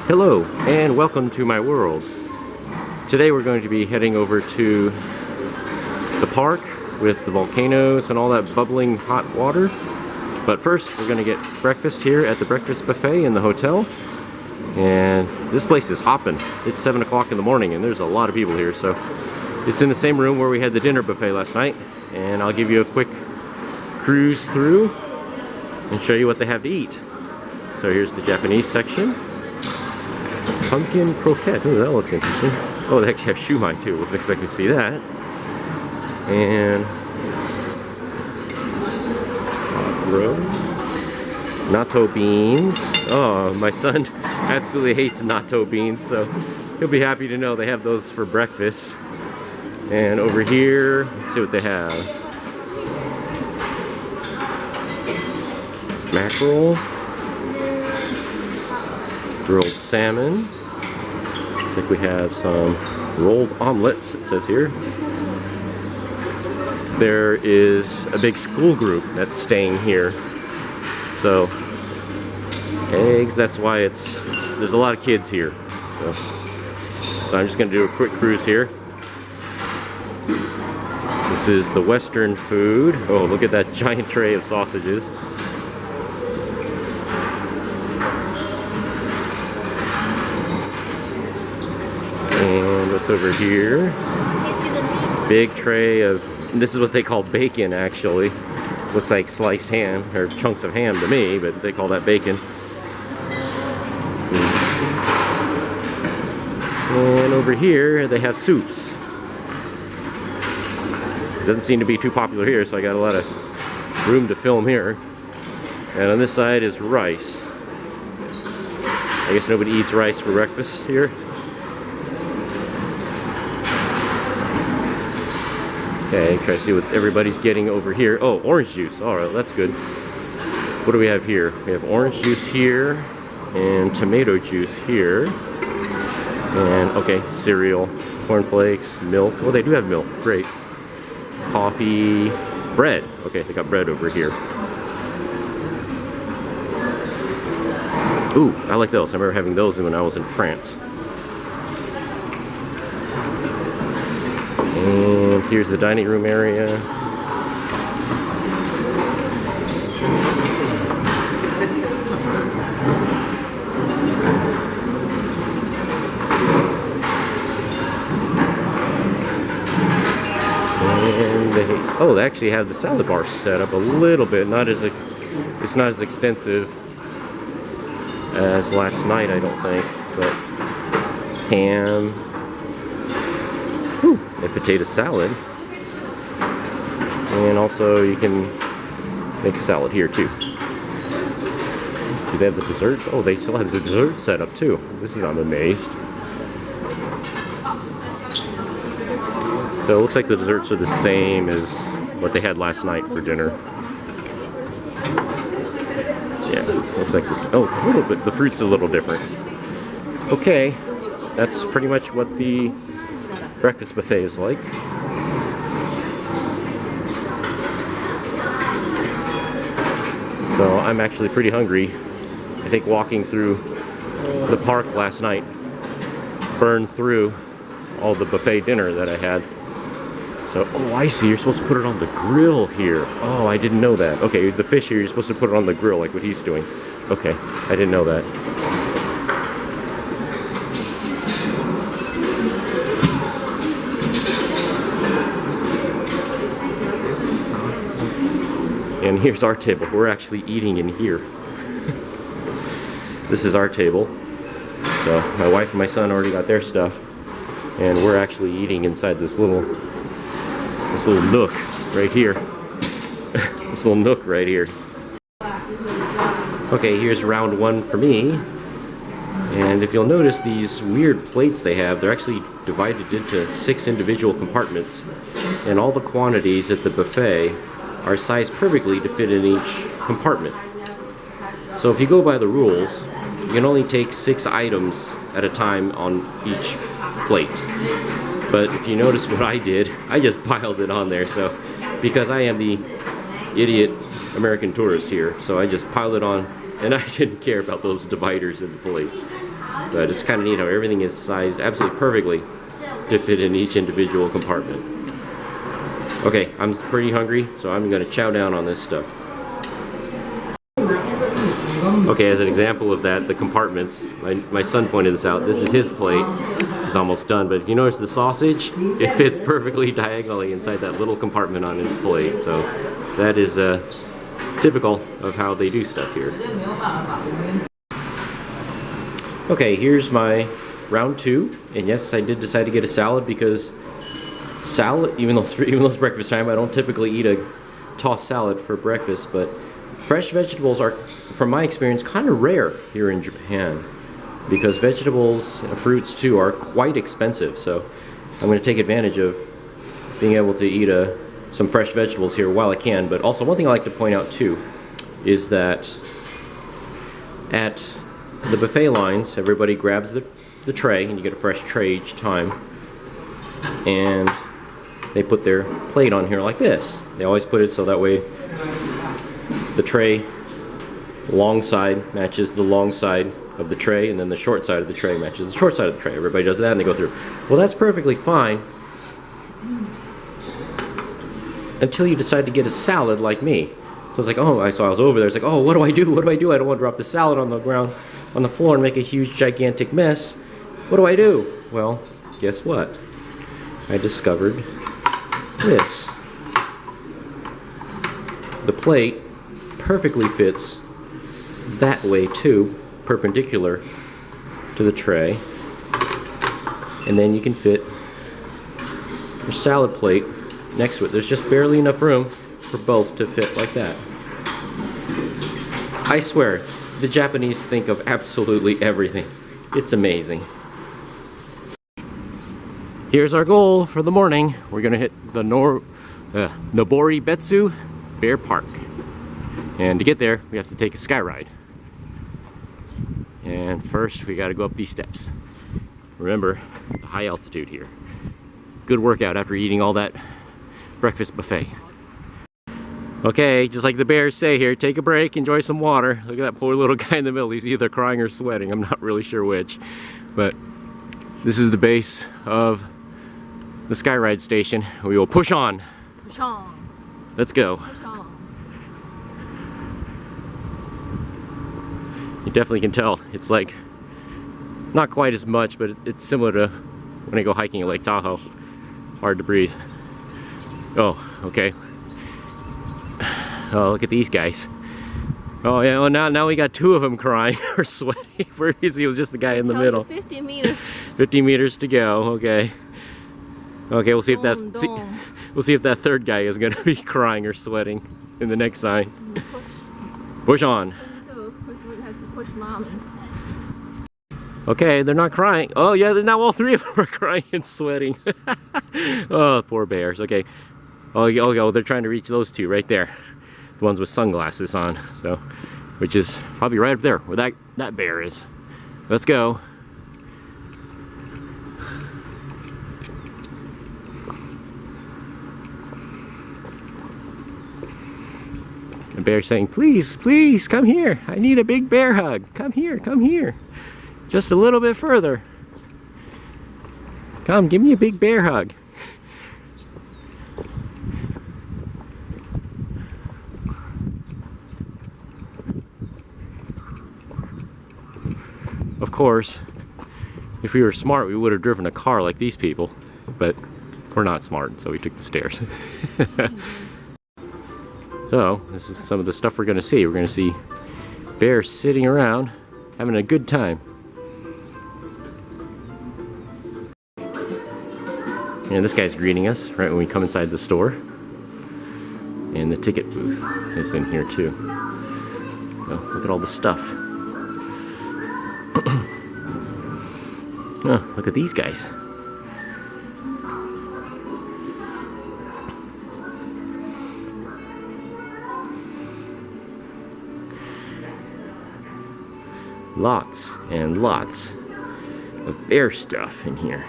Hello and welcome to my world. Today we're going to be heading over to the park with the volcanoes and all that bubbling hot water. But first we're going to get breakfast here at the breakfast buffet in the hotel. And this place is hopping. It's 7 o'clock in the morning and there's a lot of people here. So it's in the same room where we had the dinner buffet last night. And I'll give you a quick cruise through and show you what they have to eat. So here's the Japanese section. Pumpkin croquette. Oh, that looks interesting. Oh, they actually have shumai too. Wasn't expecting to see that. And natto beans. Oh, my son absolutely hates natto beans, so he'll be happy to know they have those for breakfast. And over here, let's see what they have. Mackerel. Grilled salmon. Looks like we have some rolled omelets, it says here. There is a big school group that's staying here. So, eggs, that's why there's a lot of kids here. So I'm just going to do a quick cruise here. This is the Western food. Oh, look at that giant tray of sausages. And what's over here? Big tray of, this is what they call bacon actually. Looks like sliced ham, or chunks of ham to me, but they call that bacon. And over here they have soups. Doesn't seem to be too popular here, so I got a lot of room to film here. And on this side is rice. I guess nobody eats rice for breakfast here. Okay, try to see what everybody's getting over here. Oh, orange juice. Alright, that's good. What do we have here? We have orange juice here, and tomato juice here. And, okay, cereal, cornflakes, milk. Oh, they do have milk. Great. Coffee, bread. Okay, they got bread over here. Ooh, I like those. I remember having those when I was in France. And here's the dining room area. And they actually have the salad bar set up a little bit. It's not as extensive as last night, I don't think. But ham. A potato salad, and also you can make a salad here too. Do they have the desserts? Oh, they still have the dessert set up too. I'm amazed. So it looks like the desserts are the same as what they had last night for dinner. Yeah, looks like this. Oh, a little bit. The fruit's a little different. Okay, that's pretty much what the breakfast buffet is like. So I'm actually pretty hungry. I think walking through the park last night burned through all the buffet dinner that I had. So, oh, I see, you're supposed to put it on the grill here. Oh, I didn't know that. Okay, the fish here, you're supposed to put it on the grill like what he's doing. Okay, I didn't know that. And here's our table. We're actually eating in here. This is our table. So my wife and my son already got their stuff, and we're actually eating inside this little nook right here. This little nook right here. Okay, here's round one for me. And if you'll notice these weird plates they have, they're actually divided into 6 individual compartments, and all the quantities at the buffet are sized perfectly to fit in each compartment. So if you go by the rules, you can only take 6 items at a time on each plate. But if you notice what I did, I just piled it on there. So because I am the idiot American tourist here, so I just piled it on and I didn't care about those dividers in the plate. But it's kind of neat how everything is sized absolutely perfectly to fit in each individual compartment. Okay, I'm pretty hungry, so I'm going to chow down on this stuff. Okay, as an example of that, the compartments, my son pointed this out. This is his plate. He's almost done, but if you notice the sausage, it fits perfectly diagonally inside that little compartment on his plate. So that is typical of how they do stuff here. Okay, here's my round 2, and yes, I did decide to get a salad because salad, even though it's breakfast time, I don't typically eat a tossed salad for breakfast, but fresh vegetables are, from my experience, kind of rare here in Japan because vegetables and fruits too are quite expensive. So I'm going to take advantage of being able to eat some fresh vegetables here while I can. But also, one thing I like to point out too is that at the buffet lines, everybody grabs the tray, and you get a fresh tray each time, and they put their plate on here like this. They always put it so that way the tray long side matches the long side of the tray, and then the short side of the tray matches the short side of the tray. Everybody does that and they go through. Well, that's perfectly fine until you decide to get a salad like me. So it's like, oh, I was over there, it's like, oh, what do I do? What do I do? I don't want to drop the salad on the ground, on the floor and make a huge gigantic mess. What do I do? Well, guess what? I discovered this. The plate perfectly fits that way too, perpendicular to the tray, and then you can fit your salad plate next to it. There's just barely enough room for both to fit like that. I swear, the Japanese think of absolutely everything. It's amazing. Here's our goal for the morning. We're gonna hit the Noboribetsu Bear Park. And to get there, we have to take a skyride. And first, we gotta go up these steps. Remember, the high altitude here. Good workout after eating all that breakfast buffet. Okay, just like the bears say here, take a break, enjoy some water. Look at that poor little guy in the middle. He's either crying or sweating. I'm not really sure which. But this is the base of the skyride station. We will push on. Push on. Let's go. Push on. You definitely can tell. It's like, not quite as much, but it's similar to when I go hiking at Lake Tahoe. Hard to breathe. Oh, okay. Oh, look at these guys. Oh yeah, well now we got 2 of them crying or sweating. Previously it was just the guy in the middle. 50 meters. 50 meters to go, okay. Okay, we'll see if that we'll see if that third guy is gonna be crying or sweating in the next sign. Push on. Okay, they're not crying. Oh yeah, now all 3 of them are crying and sweating. Oh, poor bears. Okay. Oh, they're trying to reach those 2 right there. The ones with sunglasses on. So, which is probably right up there where that bear is. Let's go. The bear's saying, please, please, come here. I need a big bear hug. Come here, come here. Just a little bit further. Come, give me a big bear hug. Of course, if we were smart, we would have driven a car like these people, but we're not smart, so we took the stairs. So, this is some of the stuff we're going to see. We're going to see bears sitting around, having a good time. And this guy's greeting us right when we come inside the store. And the ticket booth is in here too. So, look at all the stuff. Oh, look at these guys. Lots and lots of bear stuff in here.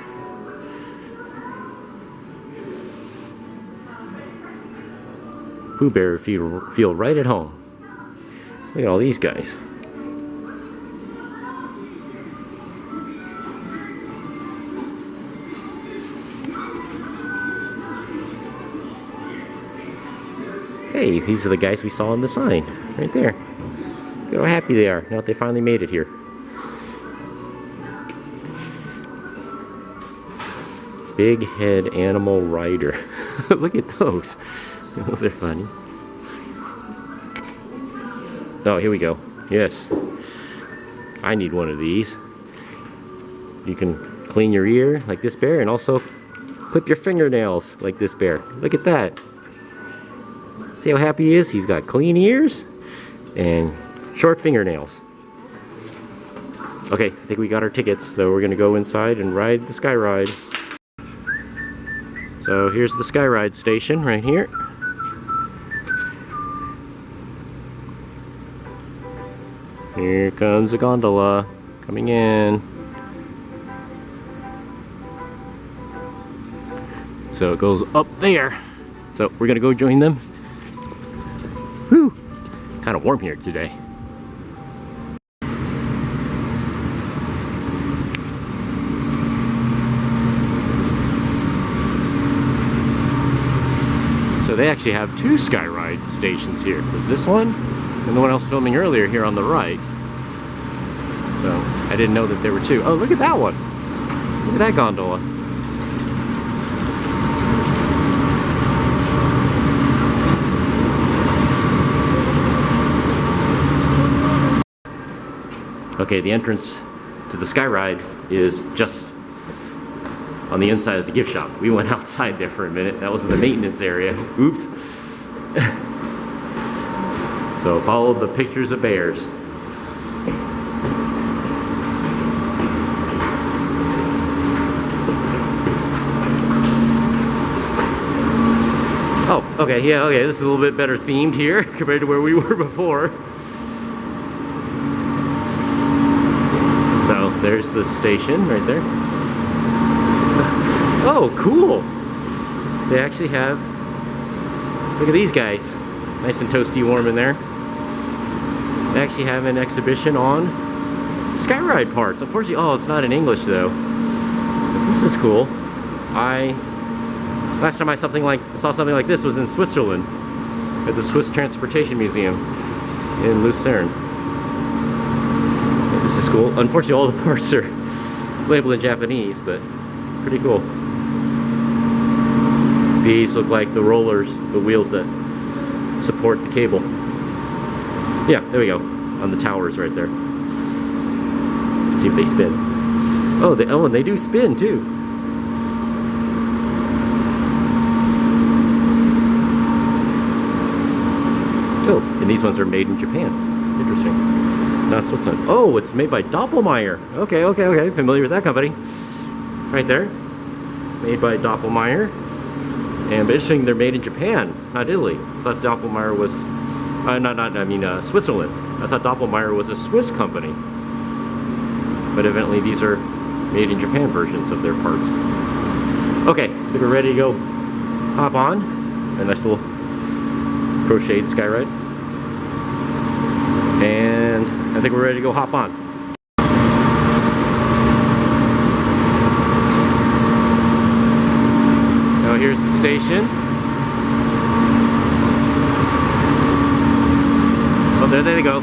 Pooh Bear feel right at home. Look at all these guys. Hey, these are the guys we saw on the sign, right there. Look how happy they are, now that they finally made it here. Big head animal rider. Look at those. Those are funny. Oh, here we go. Yes. I need one of these. You can clean your ear like this bear and also clip your fingernails like this bear. Look at that. See how happy he is? He's got clean ears and short fingernails. Okay, I think we got our tickets, so we're gonna go inside and ride the skyride. So here's the skyride station right here. Here comes a gondola coming in. So it goes up there. So we're gonna go join them. Whew! Kind of warm here today. So they actually have two skyride stations here. There's this one and the one I was filming earlier here on the right. So I didn't know that there were two. Oh, look at that one. Look at that gondola. Okay, the entrance to the skyride is just on the inside of the gift shop. We went outside there for a minute. That was the maintenance area. Oops. So follow the pictures of bears. Oh, okay, yeah, okay, this is a little bit better themed here compared to where we were before. So there's the station right there. Oh, cool! They actually have, look at these guys. Nice and toasty warm in there. They actually have an exhibition on skyride parts. Unfortunately, oh, it's not in English though. But this is cool. Last time I saw something like this was in Switzerland at the Swiss Transportation Museum in Lucerne. This is cool. Unfortunately, all the parts are labeled in Japanese, but pretty cool. These look like the rollers, the wheels that support the cable. Yeah, there we go. On the towers right there. See if they spin. Oh, and they do spin too. Oh, and these ones are made in Japan. Interesting. Not Switzerland. Oh, it's made by Doppelmayr. Okay, okay, okay. Familiar with that company. Right there. Made by Doppelmayr. And but interesting, they're made in Japan, not Italy. I thought Doppelmayr was, Switzerland. I thought Doppelmayr was a Swiss company. But evidently these are made in Japan versions of their parts. Okay, I think we're ready to go hop on a nice little crocheted skyride. And I think we're ready to go hop on. Now here's the station. Oh, there they go.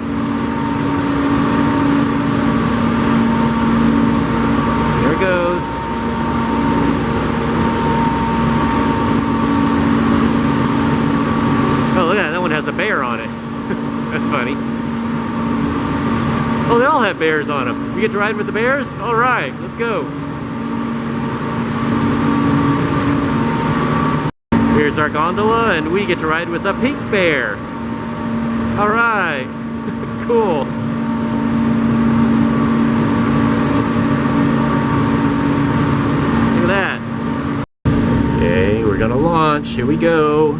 There it goes. Oh, look at that. That one has a bear on it. That's funny. Oh, they all have bears on them. We get to ride with the bears? All right, let's go. Here's our gondola, and we get to ride with a pink bear. All right, cool. Look at that. Okay, we're gonna launch. Here we go.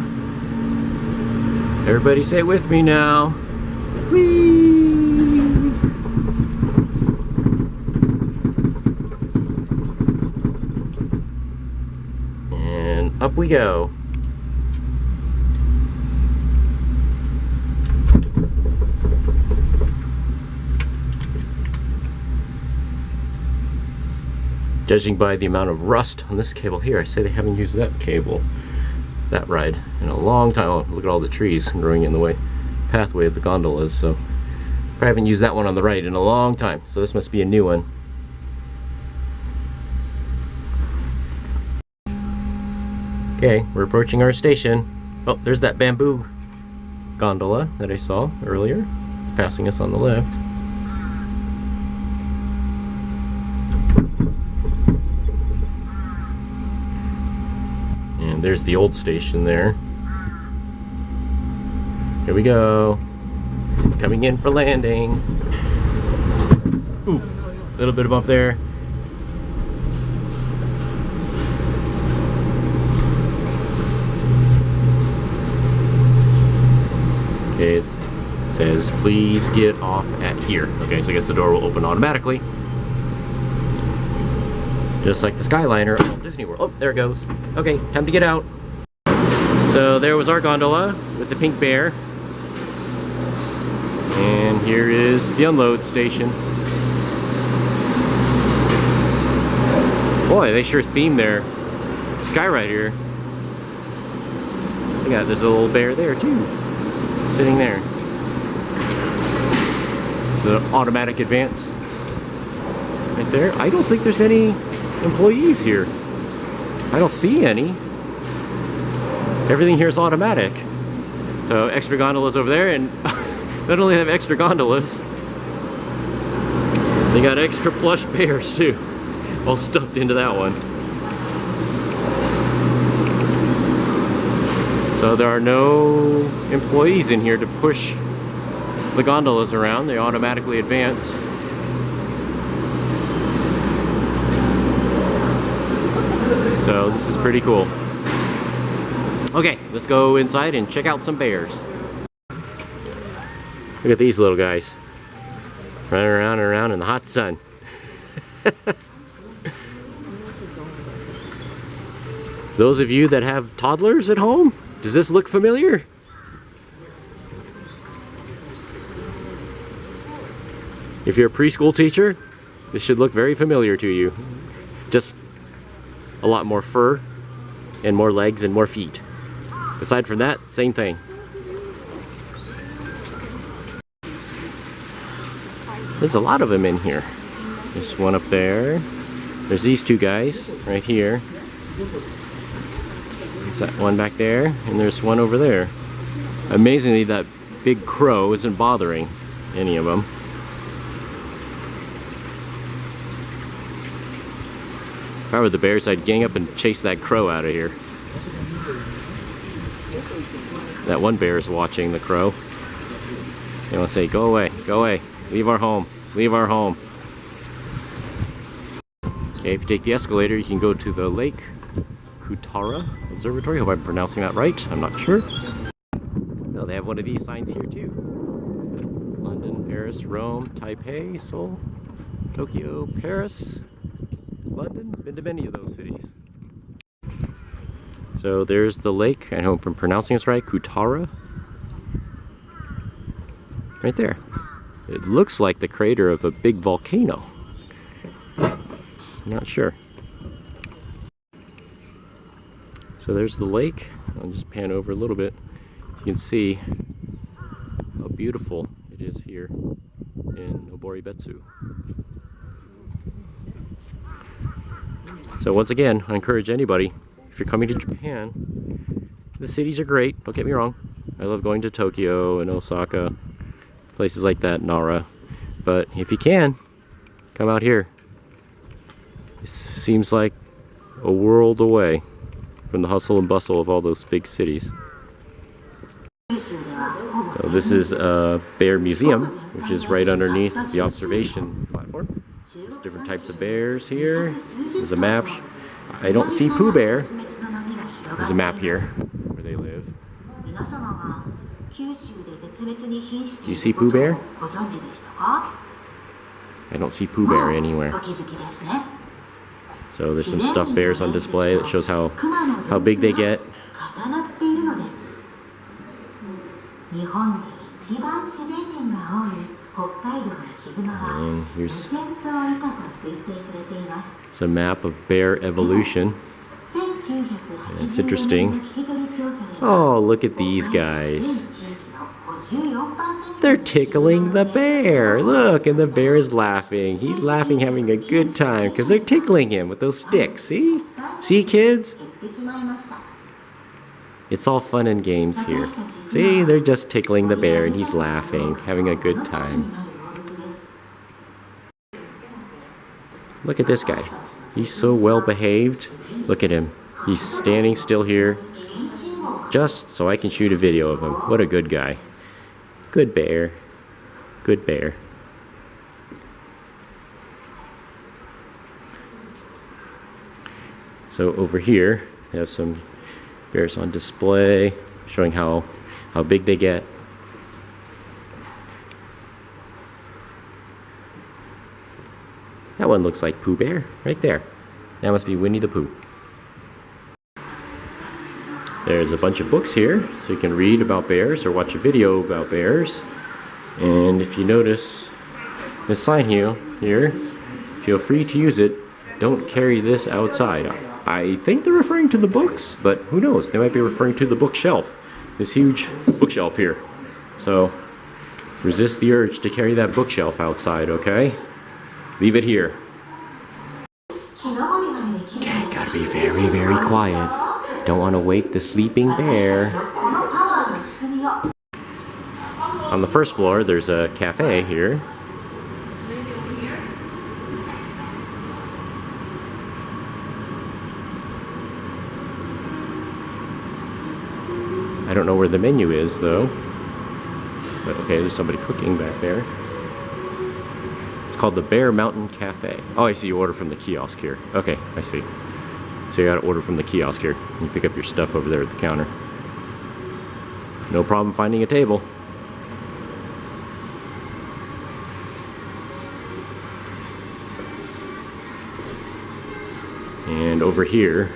Everybody say it with me now. Whee! And up we go. Judging by the amount of rust on this cable here, I say they haven't used that cable that ride in a long time. Oh, look at all the trees growing in the way pathway of the gondolas. So I haven't used that one on the ride in a long time. So this must be a new one. Okay, we're approaching our station. Oh, there's that bamboo gondola that I saw earlier, passing us on the left. And there's the old station there. Here we go. Coming in for landing. Ooh, a little bit of bump there. Okay, it says please get off at here. Okay, so I guess the door will open automatically. Just like the Skyliner of Disney World. Oh, there it goes. Okay, time to get out. So there was our gondola with the pink bear. And here is the unload station. Boy, they sure themed their skyride here. Look at that, there's a little bear there too, sitting there. The automatic advance right there. I don't think there's any employees here. I don't see any. Everything here is automatic. So extra gondolas over there, and not only have extra gondolas, they got extra plush bears too, all stuffed into that one. So there are no employees in here to push the gondolas around. They automatically advance. So this is pretty cool. Okay, let's go inside and check out some bears. Look at these little guys running around and around in the hot sun. Those of you that have toddlers at home, does this look familiar? If you're a preschool teacher, this should look very familiar to you. Just a lot more fur and more legs and more feet. Aside from that, same thing. There's a lot of them in here. There's one up there. There's these two guys right here. There's that one back there, and there's one over there. Amazingly, that big crow isn't bothering any of them. If I were the bears, I'd gang up and chase that crow out of here. That one bear is watching the crow. They want to say, go away, leave our home, leave our home. Okay, if you take the escalator, you can go to the Lake Kutara Observatory. Hope I'm pronouncing that right, I'm not sure. Oh, they have one of these signs here too. London, Paris, Rome, Taipei, Seoul, Tokyo, Paris, London. Been to many of those cities. So there's the lake. I hope I'm pronouncing this right. Kutara. Right there. It looks like the crater of a big volcano. I'm not sure. So there's the lake. I'll just pan over a little bit. You can see how beautiful it is here in Noboribetsu. So once again, I encourage anybody, if you're coming to Japan, the cities are great, don't get me wrong. I love going to Tokyo and Osaka, places like that, Nara. But if you can, come out here. It seems like a world away from the hustle and bustle of all those big cities. So this is a bear museum, which is right underneath the observation platform. There's different types of bears here. There's a map. I don't see Pooh Bear. There's a map here where they live. Do you see Pooh Bear? I don't see Pooh Bear anywhere. So there's some stuffed bears on display that shows how big they get. And here's it's a map of bear evolution. And it's interesting. Oh, look at these guys. They're tickling the bear. Look, and the bear is laughing. He's laughing, having a good time because they're tickling him with those sticks. See? See, kids? It's all fun and games here. See, they're just tickling the bear and he's laughing, having a good time. Look at this guy. He's so well behaved. Look at him. He's standing still here just so I can shoot a video of him. What a good guy. Good bear. Good bear. So over here, we have some bears on display, showing how big they get. That one looks like Pooh Bear, right there. That must be Winnie the Pooh. There's a bunch of books here, so you can read about bears or watch a video about bears. And if you notice this sign here, feel free to use it. Don't carry this outside. I think they're referring to the books, but who knows? They might be referring to the bookshelf. This huge bookshelf here. So resist the urge to carry that bookshelf outside, okay? Leave it here. Okay, gotta be very, very quiet. Don't want to wake the sleeping bear. On the first floor, there's a cafe here. I don't know where the menu is, though. But okay, there's somebody cooking back there. It's called the Bear Mountain Cafe. Oh, I see you order from the kiosk here. Okay, I see. So you gotta order from the kiosk here. You pick up your stuff over there at the counter. No problem finding a table. And over here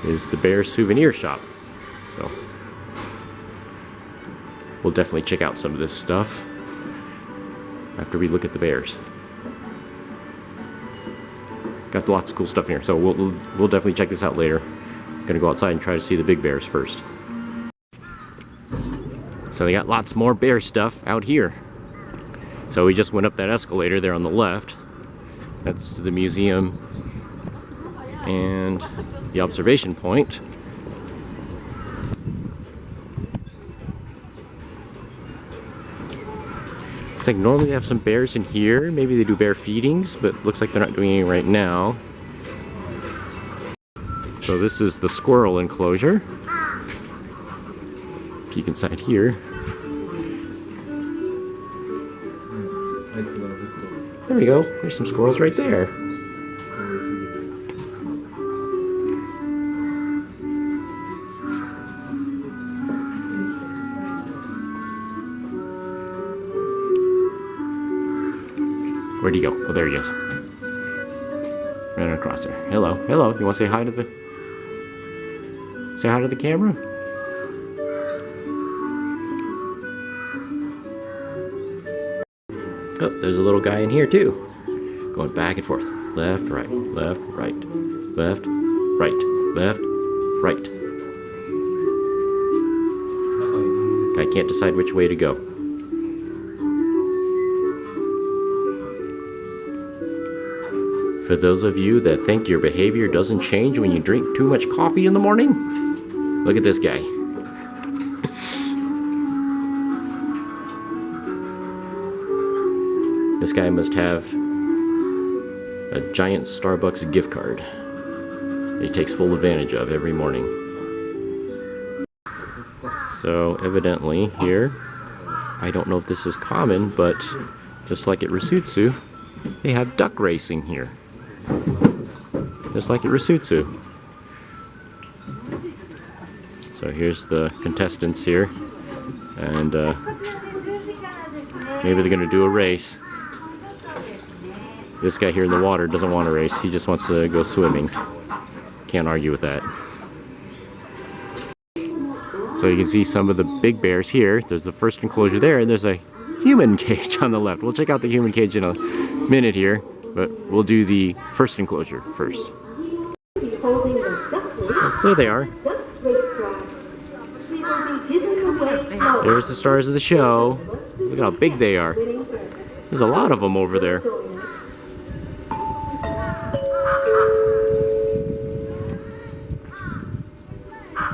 is the bear souvenir shop. So we'll definitely check out some of this stuff after we look at the bears. Got lots of cool stuff in here, so we'll definitely check this out later. Gonna go outside and try to see the big bears first. So they got lots more bear stuff out here. So we just went up that escalator there on the left. That's the museum and the observation point. Looks like normally they have some bears in here. Maybe they do bear feedings, but looks like they're not doing any right now. So this is the squirrel enclosure. Peek inside here. There we go. There's some squirrels right there. Where'd he go? Oh, there he is. Ran across there. Hello. Hello. You want to say hi to the... Say hi to the camera? Oh, there's a little guy in here too. Going back and forth. Left, right, left, right, left, right, left, right. Guy can't decide which way to go. For those of you that think your behavior doesn't change when you drink too much coffee in the morning, look at this guy. This guy must have a giant Starbucks gift card that he takes full advantage of every morning. So evidently here, I don't know if this is common, but just like at Risutsu, they have duck racing here. Just like at Risutsu. So here's the contestants here, and maybe they're gonna do a race. This guy here in the water doesn't want to race, he just wants to go swimming. Can't argue with that. So you can see some of the big bears here. There's the first enclosure there, and there's a human cage on the left. We'll check out the human cage in a minute here, but we'll do the first enclosure first. Oh, there they are. There's the stars of the show. Look at how big they are. There's a lot of them over there.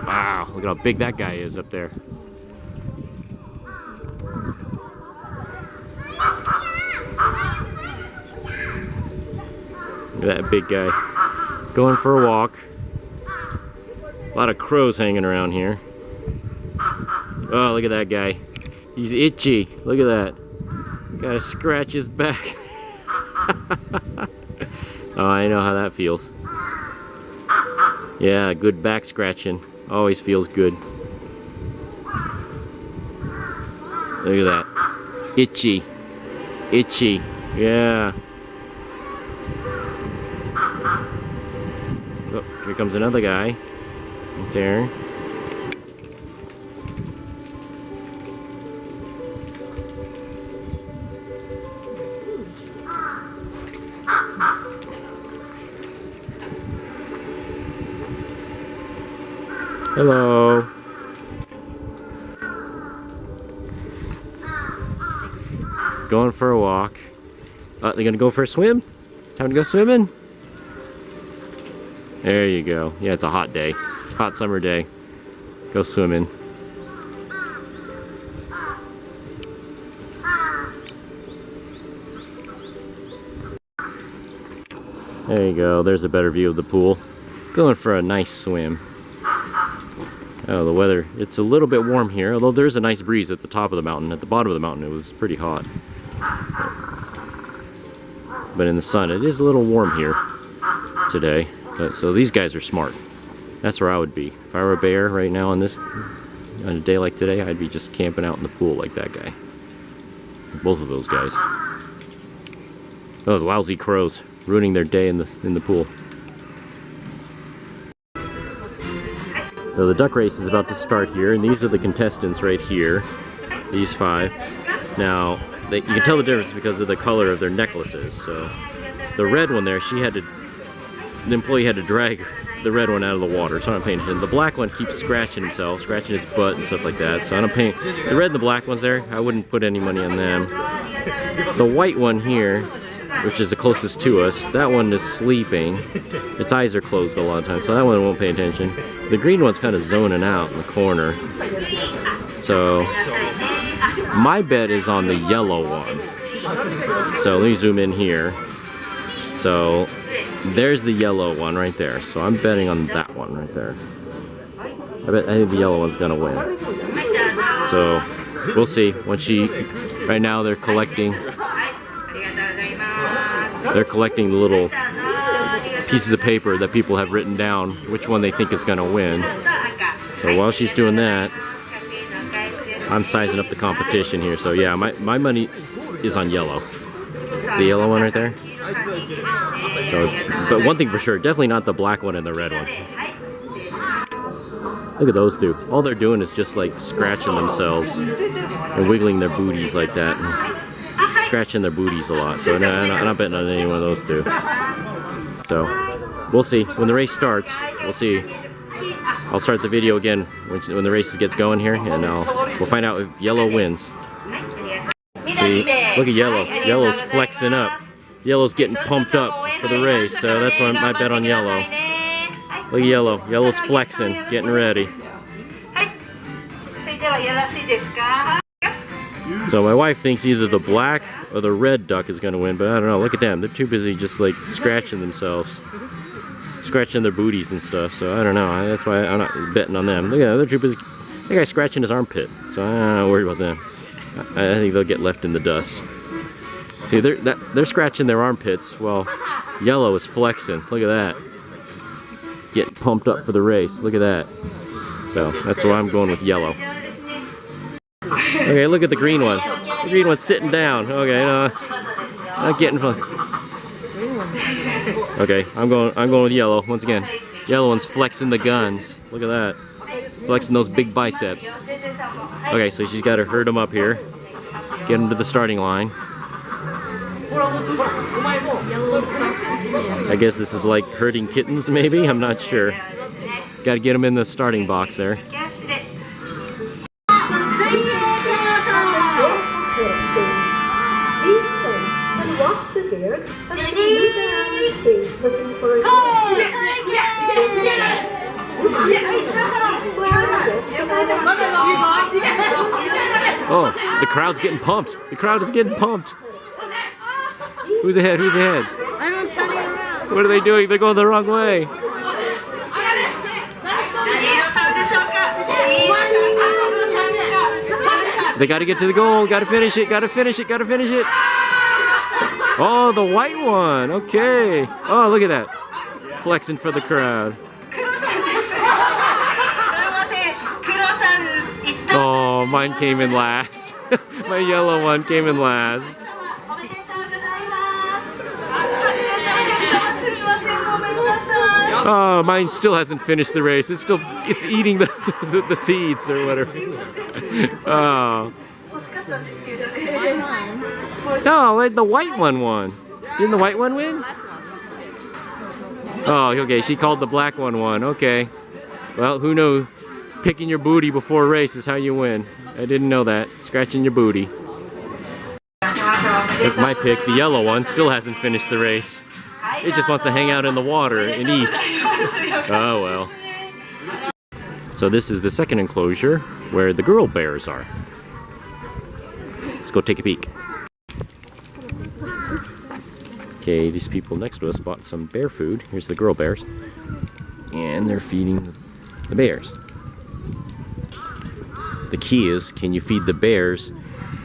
Wow, look at how big that guy is up there. Look at that big guy. Going for a walk. A lot of crows hanging around here. Oh, look at that guy. He's itchy. Look at that. Gotta scratch his back. Oh, I know how that feels. Yeah, good back scratching. Always feels good. Look at that. Itchy. Itchy. Yeah. Oh, here comes another guy. Right there. Hello. Going for a walk. They're gonna go for a swim? Time to go swimming? There you go. Yeah, it's a hot day. Hot summer day. Go swimming. There you go. There's a better view of the pool. Going for a nice swim. Oh, the weather, it's a little bit warm here, although there's a nice breeze at the top of the mountain. At the bottom of the mountain, it was pretty hot. But in the sun, it is a little warm here today. So these guys are smart. That's where I would be. If I were a bear right now on a day like today, I'd be just camping out in the pool like that guy. Both of those guys. Those lousy crows ruining their day in the pool. So the duck race is about to start here, and these are the contestants right here. These 5. Now, you can tell the difference because of the color of their necklaces. So, the red one there, the employee had to drag the red one out of the water, so I'm not paying attention. The black one keeps scratching himself, scratching his butt and stuff like that, so I'm not paying. The red and the black ones there, I wouldn't put any money on them. The white one here, which is the closest to us, that one is sleeping. Its eyes are closed a lot of times, so that one won't pay attention. The green one's kind of zoning out in the corner. So, my bet is on the yellow one. So, let me zoom in here. So, there's the yellow one right there. So, I'm betting on that one right there. I think the yellow one's gonna win. So, we'll see. Right now they're collecting the little pieces of paper that people have written down which one they think is going to win. So while she's doing that, I'm sizing up the competition here. So yeah, my money is on yellow. The yellow one right there. So, but one thing for sure, definitely not the black one and the red one. Look at those two. All they're doing is just like scratching themselves and wiggling their booties like that. And scratching their booties a lot. So no, I'm not betting on any one of those two. So we'll see. When the race starts, we'll see. I'll start the video again when the race gets going here, and we'll find out if yellow wins. See, look at yellow. Yellow's flexing up. Yellow's getting pumped up for the race, so that's why I bet on yellow. Look at yellow. Yellow's flexing, getting ready. So my wife thinks either the black or the red duck is going to win, but I don't know. Look at them. They're too busy just like scratching themselves. Scratching their booties and stuff, so I don't know. That's why I'm not betting on them. Look at them. They're too busy. That guy's scratching his armpit, so I'm not worried about them. I think they'll get left in the dust. See, they're scratching their armpits while yellow is flexing. Look at that. Getting pumped up for the race. Look at that. So that's why I'm going with yellow. Okay, look at the green one. The green one's sitting down. Okay, no, it's not getting fun. Okay, I'm going with yellow once again. Yellow one's flexing the guns. Look at that. Flexing those big biceps. Okay, so she's got to herd them up here. Get them to the starting line. I guess this is like herding kittens, maybe? I'm not sure. Got to get them in the starting box there. Oh, the crowd's getting pumped. The crowd is getting pumped. Who's ahead? Who's ahead? I don't turn it around. What are they doing? They're going the wrong way. They got to get to the goal. Got to finish it. Got to finish it. Got to finish it. Oh, the white one. Okay. Oh, look at that. Flexing for the crowd. Oh, mine came in last. My yellow one came in last. Oh, mine still hasn't finished the race. It's eating the seeds or whatever. Oh. No, the white one won. Didn't the white one win? Oh, okay. She called the black one won. Okay. Well, who knows? Picking your booty before a race is how you win. I didn't know that. Scratching your booty. With my pick, the yellow one still hasn't finished the race. It just wants to hang out in the water and eat. Oh well. So this is the second enclosure where the girl bears are. Let's go take a peek. Okay, these people next to us bought some bear food. Here's the girl bears. And they're feeding the bears. The key is, can you feed the bears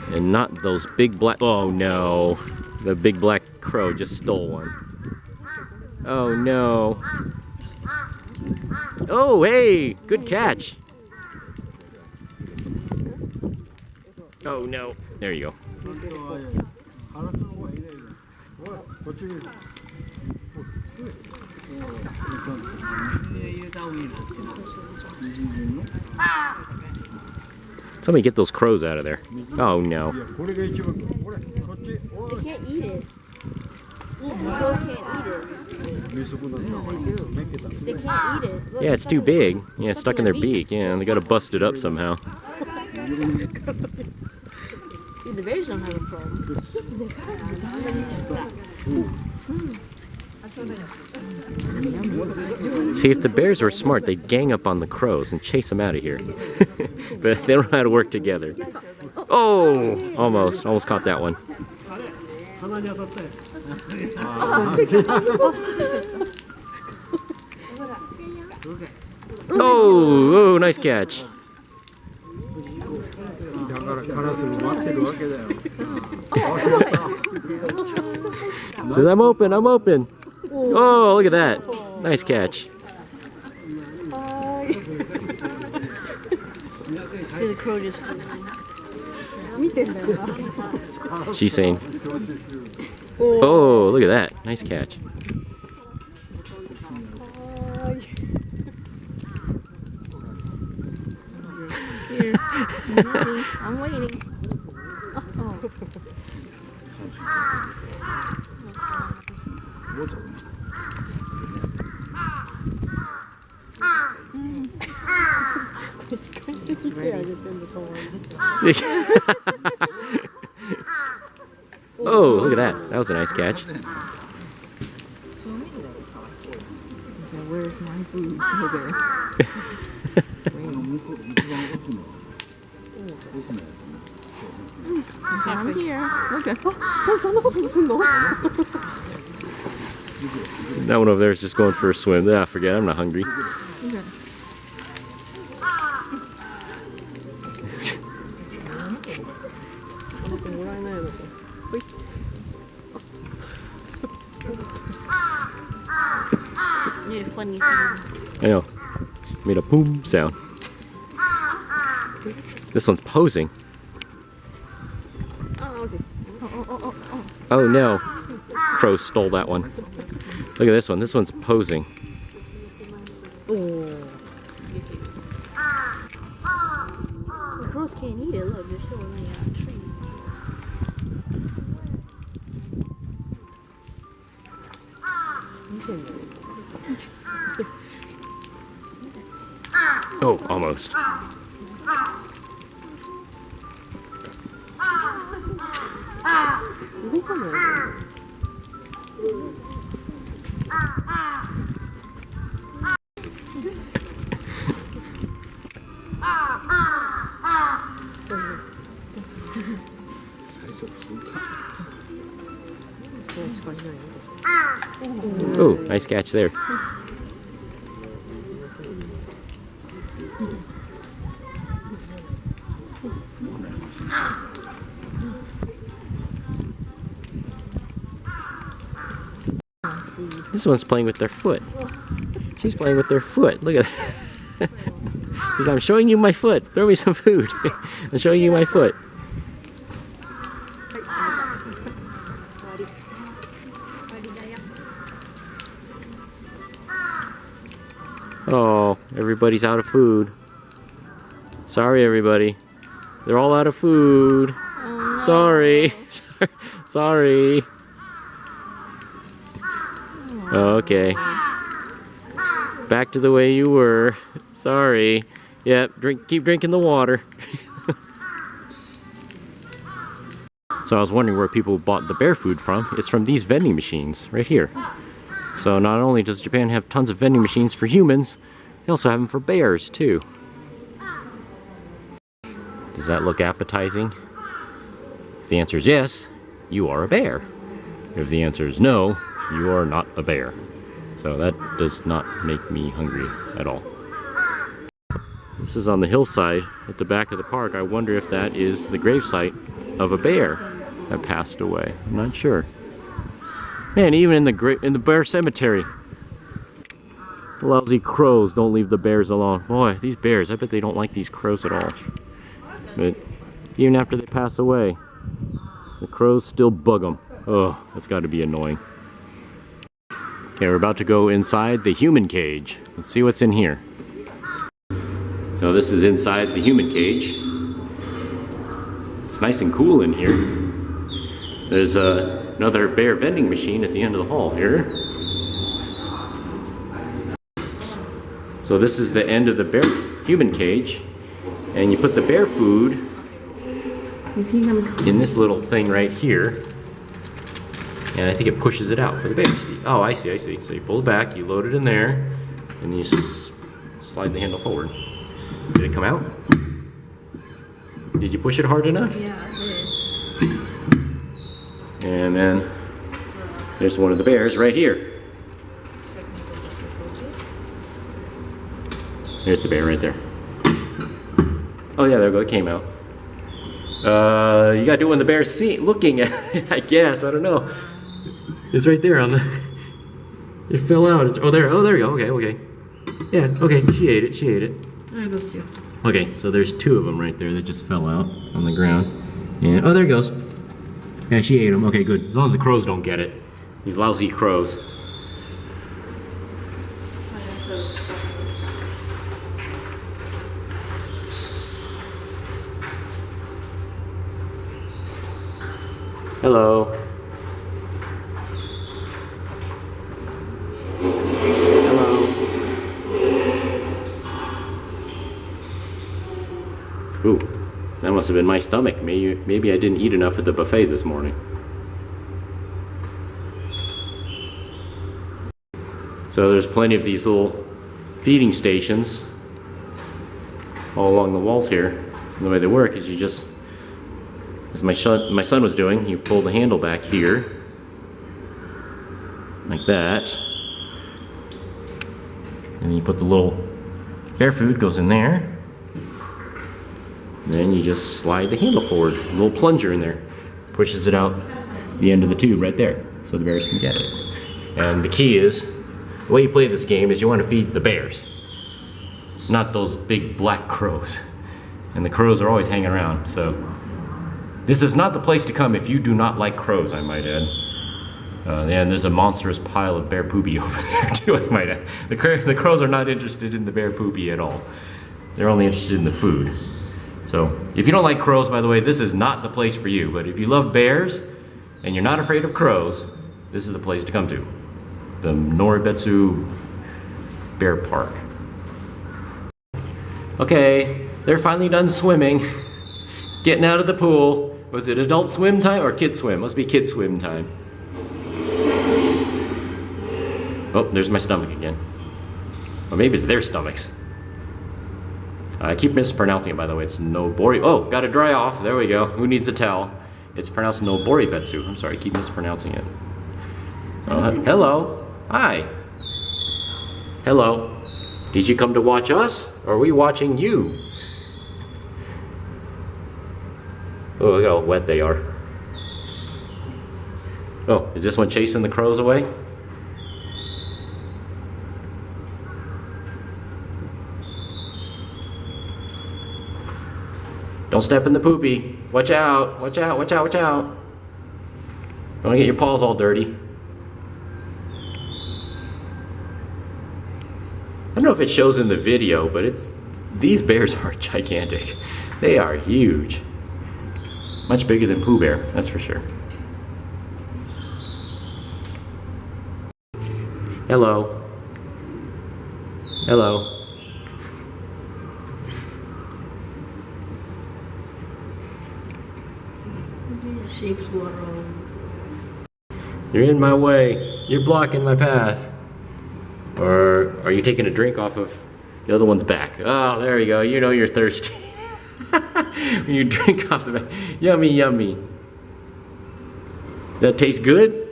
and not those big black... Oh no, the big black crow just stole one. Oh no. Oh hey, good catch. Oh no, there you go. Somebody get those crows out of there. Oh no. They can't eat it. Crows can't eat it. They can't eat it. Look, Yeah, it's too big. Yeah, it's stuck in their beak. Yeah, they gotta bust it up somehow. See, the bears don't have a problem. See, if the bears were smart, they'd gang up on the crows and chase them out of here. But they don't know how to work together. Oh, almost caught that one. Oh, nice catch. Says, I'm open. Oh, look at that. Nice catch. See, the crow just... She's saying, oh, look at that. Nice catch. Here, I'm waiting. Oh, look at that. That was a nice catch. Where's my food? I'm here. Okay. That one over there is just going for a swim. Ah, forget it. I'm not hungry. Made a funny sound. I know. Made a boom sound. This one's posing. Oh no. Crow stole that one. Look at this one. This one's posing. The crows can't eat it. Look, they're still laying on a tree. Oh, almost. Oh, nice catch there. This one's playing with their foot. She's playing with their foot. Look at that. Says, I'm showing you my foot. Throw me some food. I'm showing you my foot. Oh, everybody's out of food. Sorry, everybody. They're all out of food. Oh, no. Sorry. Sorry. Okay. Back to the way you were. Sorry. Yep, keep drinking the water. So I was wondering where people bought the bear food from. It's from these vending machines right here. So not only does Japan have tons of vending machines for humans, they also have them for bears too. Does that look appetizing? If the answer is yes, you are a bear. If the answer is no, you are not a bear. So that does not make me hungry at all. This is on the hillside at the back of the park. I wonder if that is the gravesite of a bear that passed away. I'm not sure. Man, even in the bear cemetery, the lousy crows don't leave the bears alone. Boy, these bears, I bet they don't like these crows at all. But even after they pass away, the crows still bug them. Oh, that's got to be annoying. Okay, we're about to go inside the human cage. Let's see what's in here. So this is inside the human cage. It's nice and cool in here. There's another bear vending machine at the end of the hall here. So this is the end of the bear human cage. And you put the bear food in this little thing right here. And I think it pushes it out for the bears to eat. Oh, I see, I see. So you pull it back, you load it in there, and then you slide the handle forward. Did it come out? Did you push it hard enough? Yeah, I did. And then there's one of the bears right here. There's the bear right there. Oh yeah, there we go, it came out. You gotta do it when the bear's looking at it, I guess, I don't know. It's right there on the... It fell out. Oh, there you go, okay. Yeah, okay, she ate it. There goes two. Okay, so there's two of them right there that just fell out on the ground. And, oh, there it goes. Yeah, she ate them. Okay, good. As long as the crows don't get it. These lousy crows. Hello. Ooh, that must have been my stomach. Maybe I didn't eat enough at the buffet this morning. So there's plenty of these little feeding stations all along the walls here. And the way they work is you just, as my son was doing, you pull the handle back here, like that. And you put the little bear food goes in there. Then you just slide the handle forward, a little plunger in there, pushes it out the end of the tube right there, so the bears can get it. And the key is, the way you play this game is you want to feed the bears, not those big black crows. And the crows are always hanging around, so this is not the place to come if you do not like crows, I might add. And there's a monstrous pile of bear poopy over there too, I might add. The crows are not interested in the bear poopy at all. They're only interested in the food. So, if you don't like crows, by the way, this is not the place for you. But if you love bears, and you're not afraid of crows, this is the place to come to. The Noboribetsu Bear Park. Okay, they're finally done swimming. Getting out of the pool. Was it adult swim time or kid swim? Must be kid swim time. Oh, there's my stomach again. Or maybe it's their stomachs. I keep mispronouncing it, by the way. It's Nobori. Oh, got to dry off. There we go. Who needs a towel? It's pronounced Noboribetsu. I'm sorry, I keep mispronouncing it. Hello. Hi. Hello. Did you come to watch us, or are we watching you? Oh, look how wet they are. Oh, is this one chasing the crows away? Don't step in the poopy. Watch out, watch out, watch out, watch out. Don't want to get your paws all dirty. I don't know if it shows in the video, but these bears are gigantic. They are huge. Much bigger than Pooh Bear, that's for sure. Hello. Hello. Shakes water on. You're in my way. You're blocking my path. Or are you taking a drink off of the other one's back? Oh, there you go. You know you're thirsty. When you drink off the back. Yummy, yummy. That tastes good?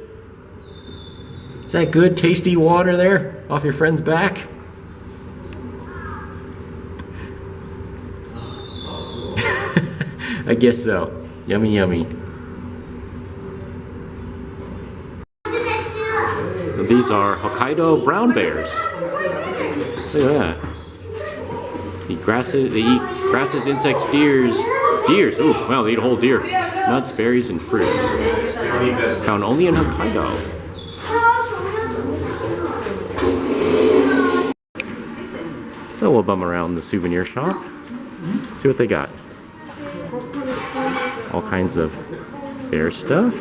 Is that good, tasty water there off your friend's back? I guess so. Yummy, yummy. These are Hokkaido brown bears. Look at that. They eat grasses, insects, deers. Ooh, wow, they eat a whole deer. Nuts, berries, and fruits. Found only in Hokkaido. So we'll bum around the souvenir shop. See what they got. All kinds of bear stuff.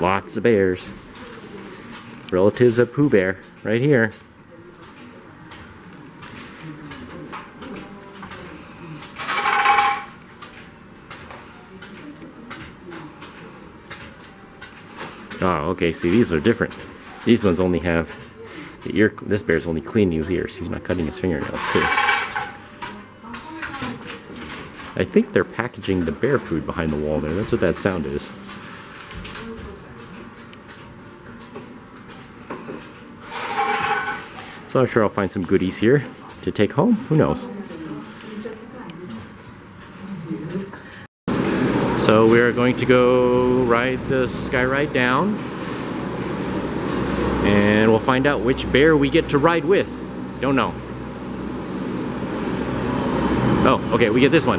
Lots of bears. Relatives of Pooh Bear, right here. Oh, okay, see, these are different. These ones only have the ear. This bear's only cleaning his ears. He's not cutting his fingernails, too. I think they're packaging the bear food behind the wall there. That's what that sound is. So I'm sure I'll find some goodies here to take home. Who knows? So we are going to go ride the skyride down, and we'll find out which bear we get to ride with. Don't know. Oh, okay, we get this one.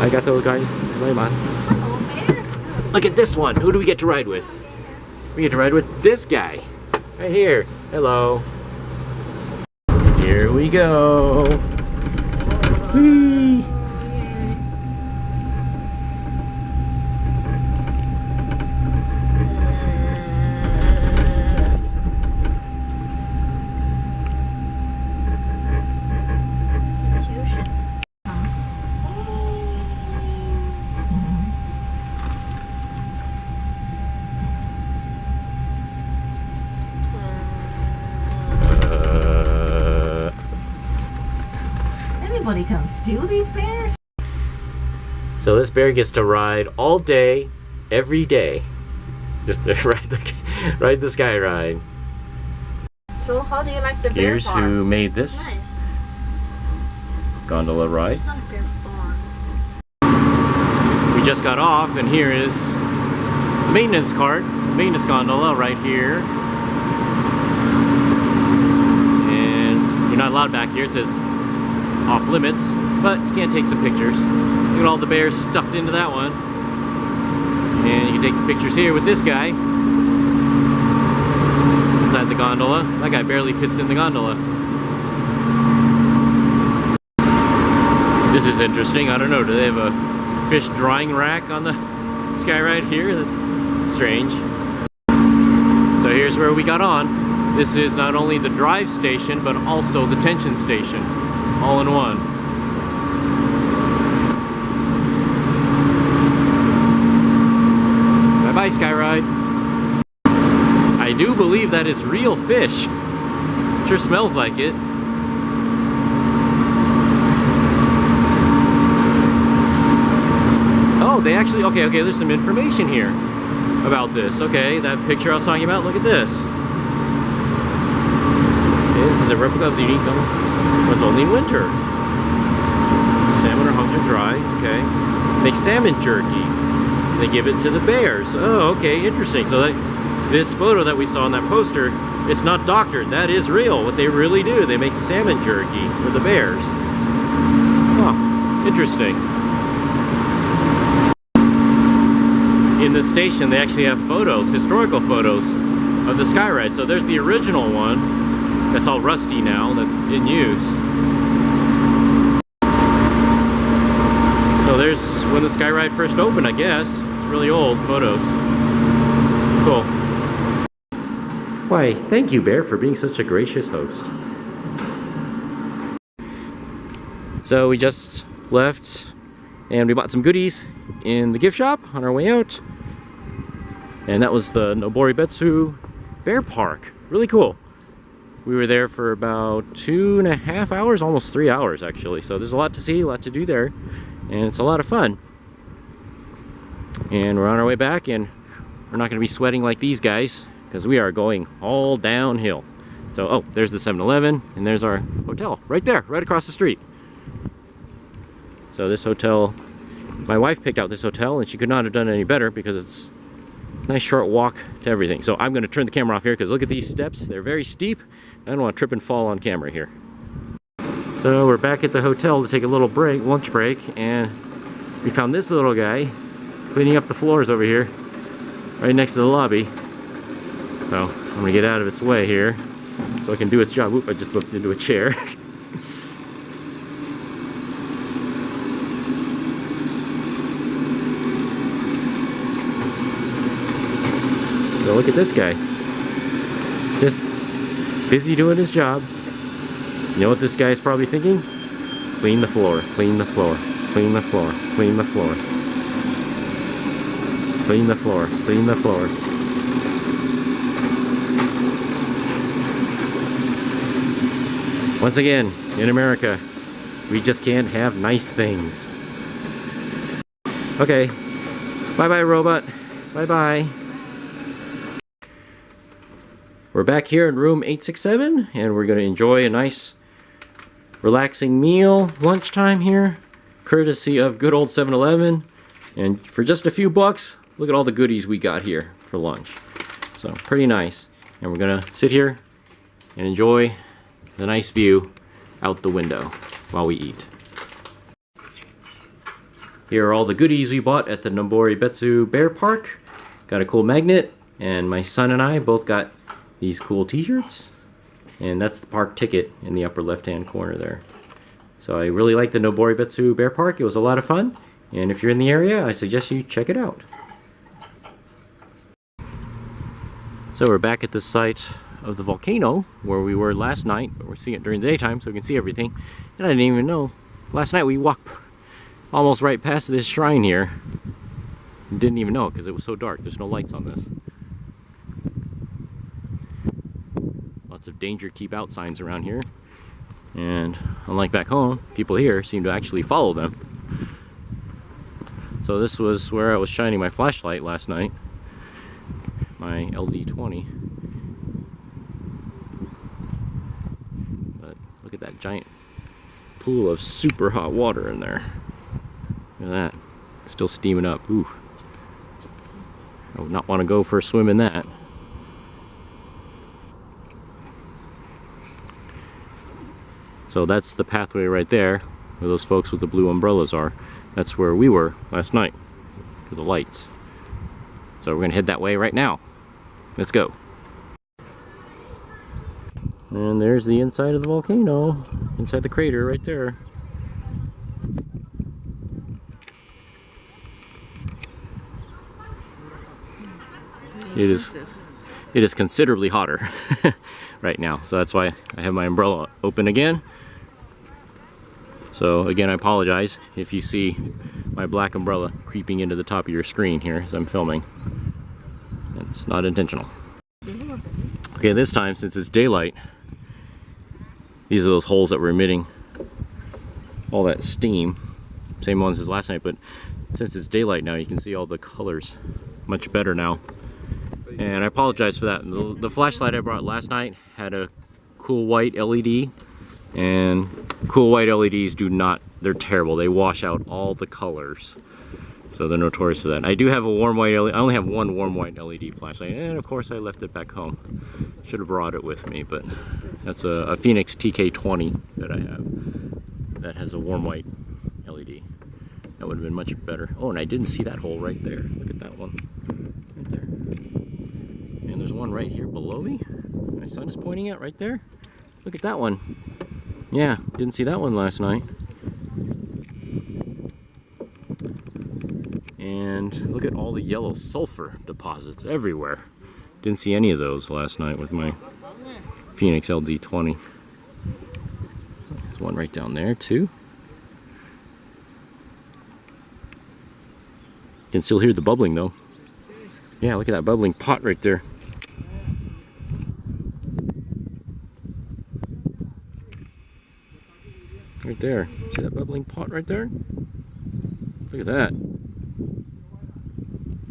Arigatou gozaimasu. Look at this one. Who do we get to ride with? We get to ride with this guy. Right here. Hello. Here we go. Whee! Anybody can steal these bears? So this bear gets to ride all day, every day. Just to ride the sky ride. So how do you like the bear Here's farm? who made this Nice. gondola ride. It's not a bear farm. We just got off, and here is the maintenance cart, maintenance gondola right here. And you're not allowed back here. It says off limits, but you can take some pictures. Look at all the bears stuffed into that one. And you can take pictures here with this guy inside the gondola. That guy barely fits in the gondola. This is interesting. I don't know, do they have a fish drying rack on the skyride here? That's strange. So here's where we got on. This is not only the drive station, but also the tension station. All in one. Bye, skyride. I do believe that is real fish. Sure smells like it. Oh, they actually, okay, there's some information here about this. Okay, that picture I was talking about, look at this. This is a replica of the unique one's only in winter. Salmon are hung to dry, okay. Make salmon jerky. They give it to the bears. Oh, okay, interesting. So this photo that we saw on that poster, it's not doctored. That is real. What they really do, they make salmon jerky for the bears. Huh, interesting. In the station, they actually have photos, historical photos of the skyride. So there's the original one that's all rusty now, that's in use. So there's when the skyride first opened, I guess. It's really old photos. Cool. Why, thank you, Bear, for being such a gracious host. So we just left and we bought some goodies in the gift shop on our way out. And that was the Noboribetsu Bear Park. Really cool. We were there for about 2.5 hours, almost 3 hours actually. So there's a lot to see, a lot to do there. And it's a lot of fun. And we're on our way back, and we're not going to be sweating like these guys because we are going all downhill. So, oh, there's the 7-Eleven, and there's our hotel right there, right across the street. So this hotel, my wife picked out this hotel, and she could not have done any better because it's a nice short walk to everything. So I'm going to turn the camera off here because look at these steps. They're very steep. I don't want to trip and fall on camera here. So we're back at the hotel to take a little break, lunch break, and we found this little guy cleaning up the floors over here, right next to the lobby. So I'm gonna get out of its way here so I can do its job. Oop, I just bumped into a chair. So look at this guy, just busy doing his job. You know what this guy is probably thinking? Clean the floor, clean the floor, clean the floor, clean the floor. Clean the floor, clean the floor. Once again, in America, we just can't have nice things. Okay, bye-bye robot, bye-bye. We're back here in room 867, and we're going to enjoy a nice relaxing meal, lunchtime here, courtesy of good old 7-Eleven. And for just a few bucks, look at all the goodies we got here for lunch. So pretty nice. And we're gonna sit here and enjoy the nice view out the window while we eat. Here are all the goodies we bought at the Noboribetsu Bear Park. Got a cool magnet, and my son and I both got these cool t-shirts. And that's the park ticket in the upper left-hand corner there. So I really like the Noboribetsu Bear Park. It was a lot of fun. And if you're in the area, I suggest you check it out. So we're back at the site of the volcano where we were last night, but we're seeing it during the daytime so we can see everything. And I didn't even know. Last night we walked almost right past this shrine here. Didn't even know it because it was so dark. There's no lights on this. Lots of danger keep out signs around here. And unlike back home, people here seem to actually follow them. So this was where I was shining my flashlight last night. My LD20. But look at that giant pool of super hot water in there. Look at that. Still steaming up. Ooh. I would not want to go for a swim in that. So that's the pathway right there, where those folks with the blue umbrellas are. That's where we were last night, with the lights. So we're gonna head that way right now. Let's go. And there's the inside of the volcano, inside the crater right there. It is considerably hotter right now, so that's why I have my umbrella open again. So again, I apologize if you see my black umbrella creeping into the top of your screen here as I'm filming. It's not intentional. Okay, this time, since it's daylight, these are those holes that were emitting all that steam. Same ones as last night, but since it's daylight now, you can see all the colors much better now. And I apologize for that. The flashlight I brought last night had a cool white LED, and cool white LEDs they're terrible. They wash out all the colors. So they're notorious for that. I do have a warm white LED. I only have one warm white LED flashlight, and of course I left it back home. Should have brought it with me, but that's a Phoenix TK20 that I have that has a warm white LED. That would have been much better. Oh, and I didn't see that hole right there. Look at that one. Right there. And there's one right here below me. My son is pointing at right there. Look at that one. Yeah, didn't see that one last night. And look at all the yellow sulfur deposits everywhere. Didn't see any of those last night with my Phoenix LD20. There's one right down there too. Can still hear the bubbling though. Yeah, look at that bubbling pot right there. Right there. See that bubbling pot right there? Look at that.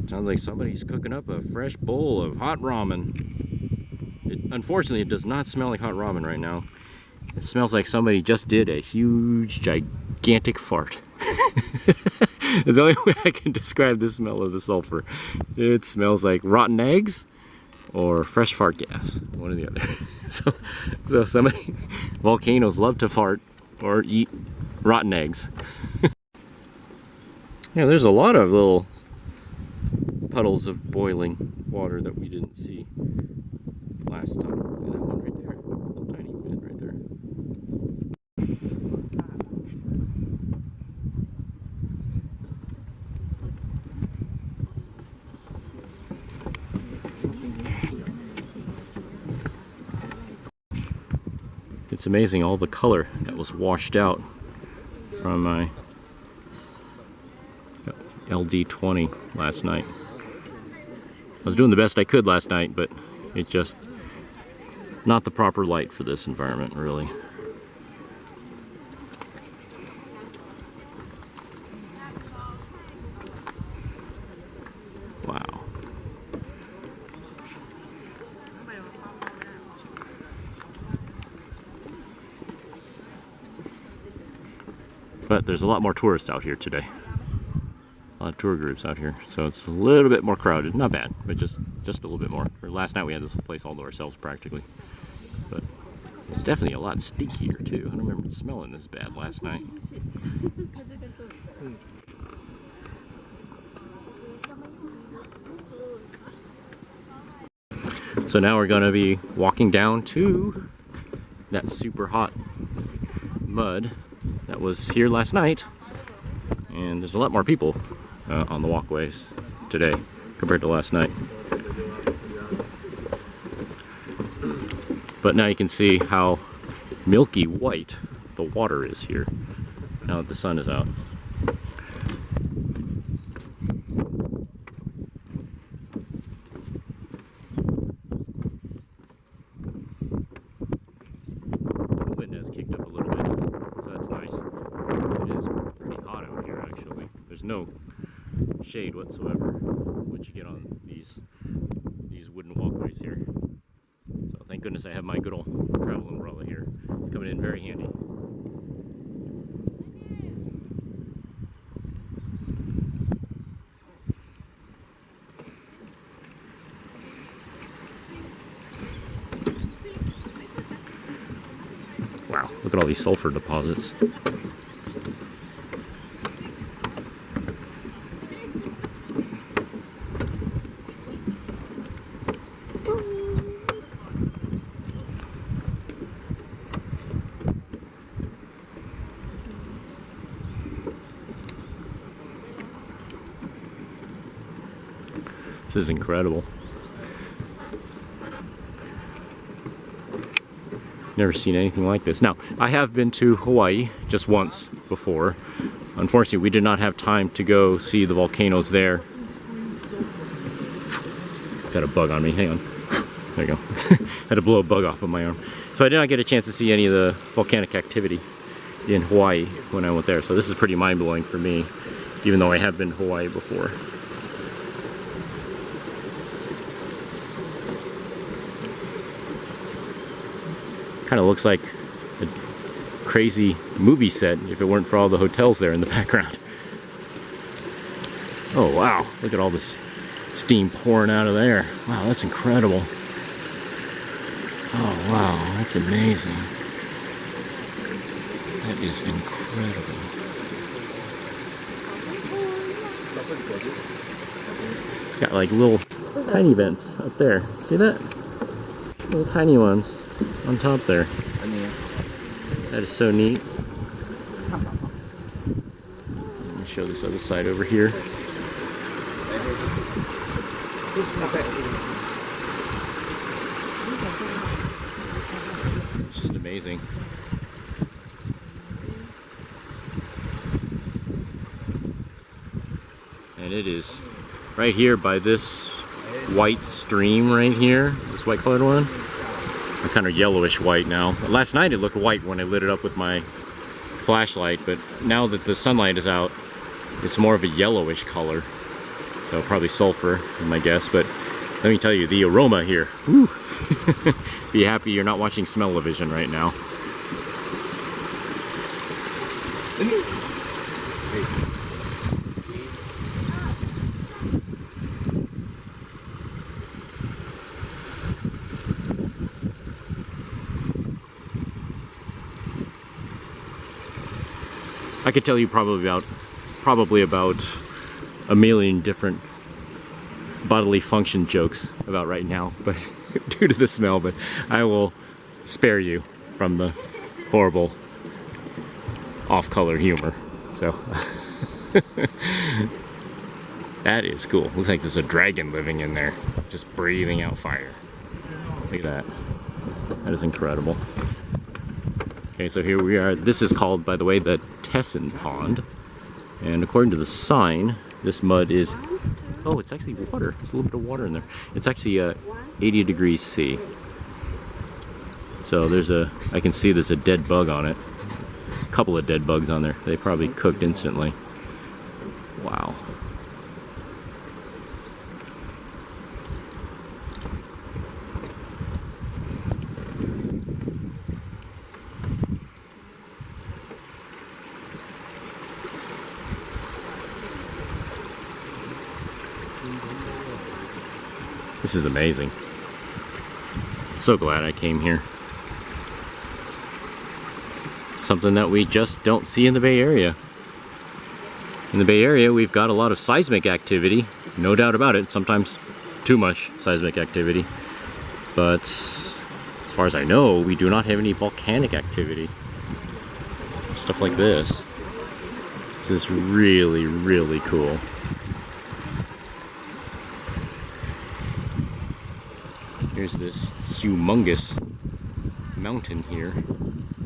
Sounds like somebody's cooking up a fresh bowl of hot ramen. Unfortunately, it does not smell like hot ramen right now. It smells like somebody just did a huge, gigantic fart. It's the only way I can describe the smell of the sulfur. It smells like rotten eggs or fresh fart gas, one or the other. So somebody, volcanoes love to fart or eat rotten eggs. Yeah, there's a lot of little puddles of boiling water that we didn't see last time. Look at that one right there, a little tiny bit right there. It's amazing all the color that was washed out from my LD20 last night. I was doing the best I could last night, but it just not the proper light for this environment, really. Wow. But there's a lot more tourists out here today. A lot of tour groups out here, so it's a little bit more crowded. Not bad, but just a little bit more. Last night we had this place all to ourselves practically, but it's definitely a lot stinkier too. I don't remember it smelling this bad last night. So now we're going to be walking down to that super hot mud that was here last night, and there's a lot more people on the walkways today compared to last night. But now you can see how milky white the water is here now that the sun is out. The wind has kicked up a little bit, so that's nice. It is pretty hot out here actually. There's no shade whatsoever, which you get on these wooden walkways here. So thank goodness I have my good old travel umbrella here. It's coming in very handy. Wow, look at all these sulfur deposits. This is incredible. Never seen anything like this. Now, I have been to Hawaii just once before. Unfortunately, we did not have time to go see the volcanoes there. got a bug on me. Hang on. There you go. Had to blow a bug off of my arm. So I did not get a chance to see any of the volcanic activity in Hawaii when I went there. So this is pretty mind-blowing for me, even though I have been to Hawaii before. Kind of looks like a crazy movie set if it weren't for all the hotels there in the background. Oh wow, look at all this steam pouring out of there. Wow, that's incredible. Oh wow, that's amazing. That is incredible. Got like little tiny vents up there. See that? Little tiny ones on top there. That is so neat. Let me show this other side over here. It's just amazing. And it is right here by this white stream right here, this white colored one. A kind of yellowish white now. Last night it looked white when I lit it up with my flashlight, but now that the sunlight is out, it's more of a yellowish color. So probably sulfur, is my guess, but let me tell you, the aroma here, whew. Be happy you're not watching smell-o-vision right now. I could tell you probably about a million different bodily function jokes about right now, but due to the smell, but I will spare you from the horrible off-color humor. So that is cool. Looks like there's a dragon living in there, just breathing out fire. Look at that. That is incredible. Okay, so here we are. This is called, by the way, the Tessen Pond. And according to the sign, this mud is, oh, it's actually water. There's a little bit of water in there. It's actually 80 degrees C. So there's I can see there's a dead bug on it. A couple of dead bugs on there. They probably cooked instantly. Wow. This is amazing. So glad I came here. Something that we just don't see in the Bay Area. In the Bay Area, we've got a lot of seismic activity, no doubt about it, sometimes too much seismic activity. But as far as I know, we do not have any volcanic activity. Stuff like this. This is really, really cool. Here's this humongous mountain here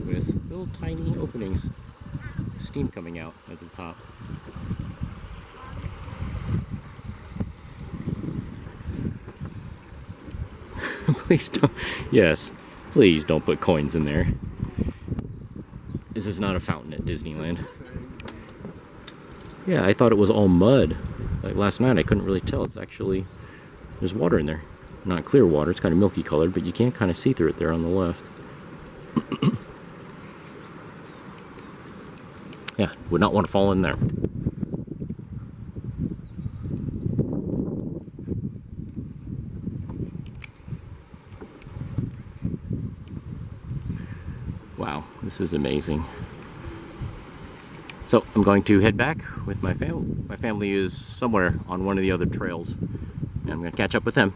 with little tiny openings, steam coming out at the top. Please don't, yes, please don't put coins in there. This is not a fountain at Disneyland. Yeah, I thought it was all mud. Like last night I couldn't really tell. It's actually, there's water in there. Not clear water, it's kind of milky colored, but you can kind of see through it there on the left. Yeah, would not want to fall in there. Wow, this is amazing. So I'm going to head back with my family. My family is somewhere on one of the other trails, and I'm going to catch up with them.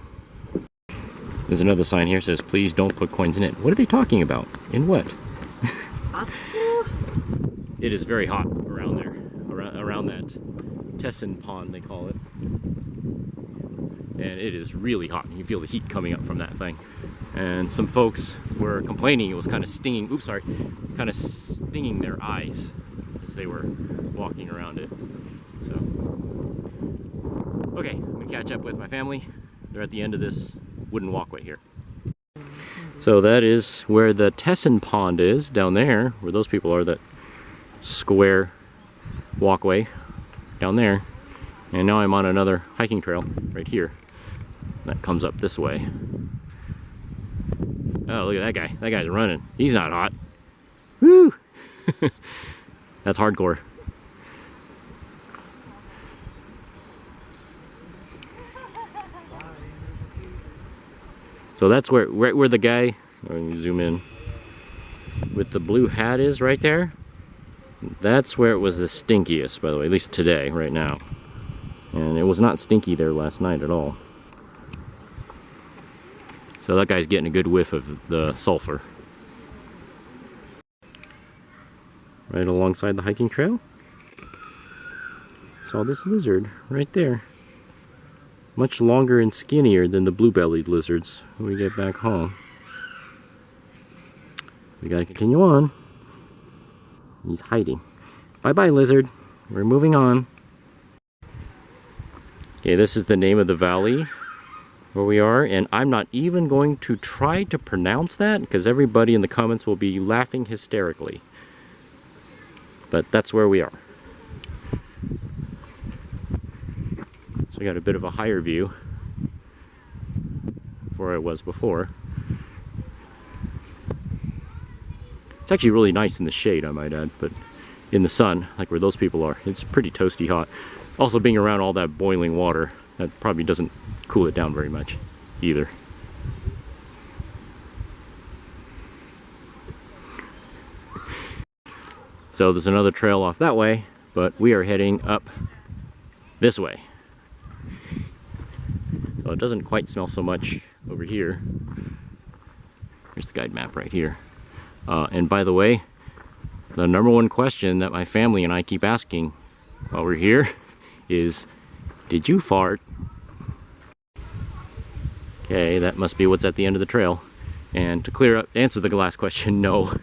There's another sign here that says, please don't put coins in it. What are they talking about? In what? It is very hot around there. Around that Tessen Pond, they call it. And it is really hot. You can feel the heat coming up from that thing. And some folks were complaining it was kind of stinging, oops, sorry, kind of stinging their eyes as they were walking around it. So, okay, I'm gonna catch up with my family They're at the end of this wooden walkway here. So that is where the Tessen Pond is, down there, where those people are, that square walkway down there. And now I'm on another hiking trail right here that comes up this way. Oh, look at that guy. That guy's running. He's not hot. Woo! That's hardcore. So that's where, right where the guy, let me zoom in, with the blue hat is right there. That's where it was the stinkiest, by the way, at least today, right now. And it was not stinky there last night at all. So that guy's getting a good whiff of the sulfur. Right alongside the hiking trail. Saw this lizard right there. Much longer and skinnier than the blue-bellied lizards when we get back home. We gotta continue on. He's hiding. Bye-bye, lizard. We're moving on. Okay, this is the name of the valley where we are, and I'm not even going to try to pronounce that because everybody in the comments will be laughing hysterically. But that's where we are. So I got a bit of a higher view where I was before. It's actually really nice in the shade, I might add, but in the sun, like where those people are, it's pretty toasty hot. Also, being around all that boiling water, that probably doesn't cool it down very much either. So there's another trail off that way, but we are heading up this way. So it doesn't quite smell so much over here. Here's the guide map right here. And by the way, the number one question that my family and I keep asking while we're here is, did you fart? Okay, that must be what's at the end of the trail. And to answer the last question, no,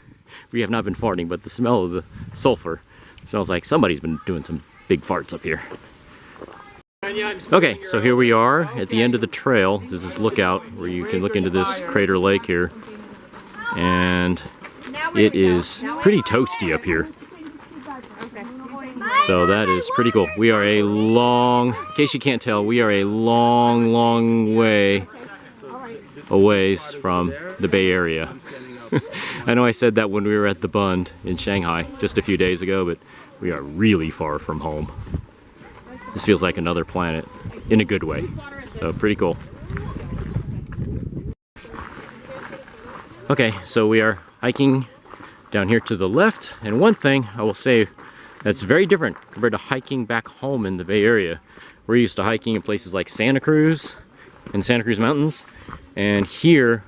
we have not been farting, but the smell of the sulfur smells like somebody's been doing some big farts up here. Okay, so here we are at the end of the trail. There's this lookout where you can look into this crater lake here. And it is pretty toasty up here. So that is pretty cool. We are a long, in case you can't tell, we are a long way away from the Bay Area. I know I said that when we were at the Bund in Shanghai just a few days ago, but we are really far from home. This feels like another planet in a good way. So pretty cool. Okay, so we are hiking down here to the left, and one thing I will say that's very different compared to hiking back home in the Bay Area. We're used to hiking in places like Santa Cruz and Santa Cruz Mountains, and here,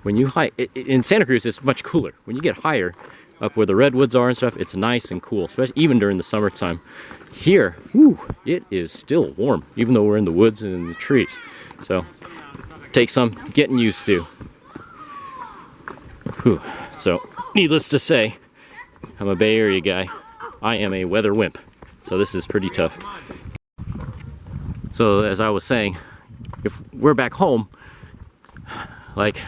when you hike, in Santa Cruz it's much cooler. When you get higher, up where the redwoods are and stuff, it's nice and cool, especially even during the summertime. Here, whew, it is still warm, even though we're in the woods and in the trees. So, takes some getting used to. Whew. So, needless to say, I'm a Bay Area guy. I am a weather wimp, so this is pretty tough. So, as I was saying, if we're back home, like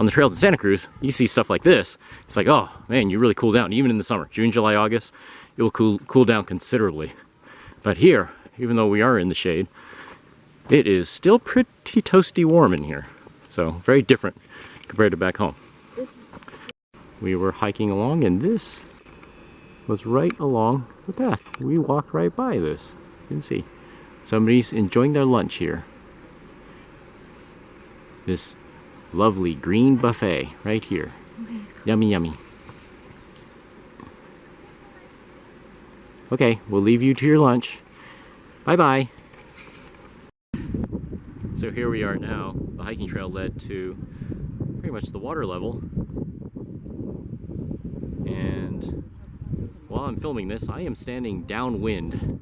on the trails in Santa Cruz, you see stuff like this. It's like, oh man, you really cool down. Even in the summer, June, July, August, it will cool down considerably. But here, even though we are in the shade, it is still pretty toasty warm in here. So, very different compared to back home. We were hiking along, and this was right along the path. We walked right by this. You can see somebody's enjoying their lunch here. This lovely green buffet right here. Yummy, yummy. Okay, we'll leave you to your lunch. Bye-bye. So here we are now. The hiking trail led to pretty much the water level. And while I'm filming this, I am standing downwind.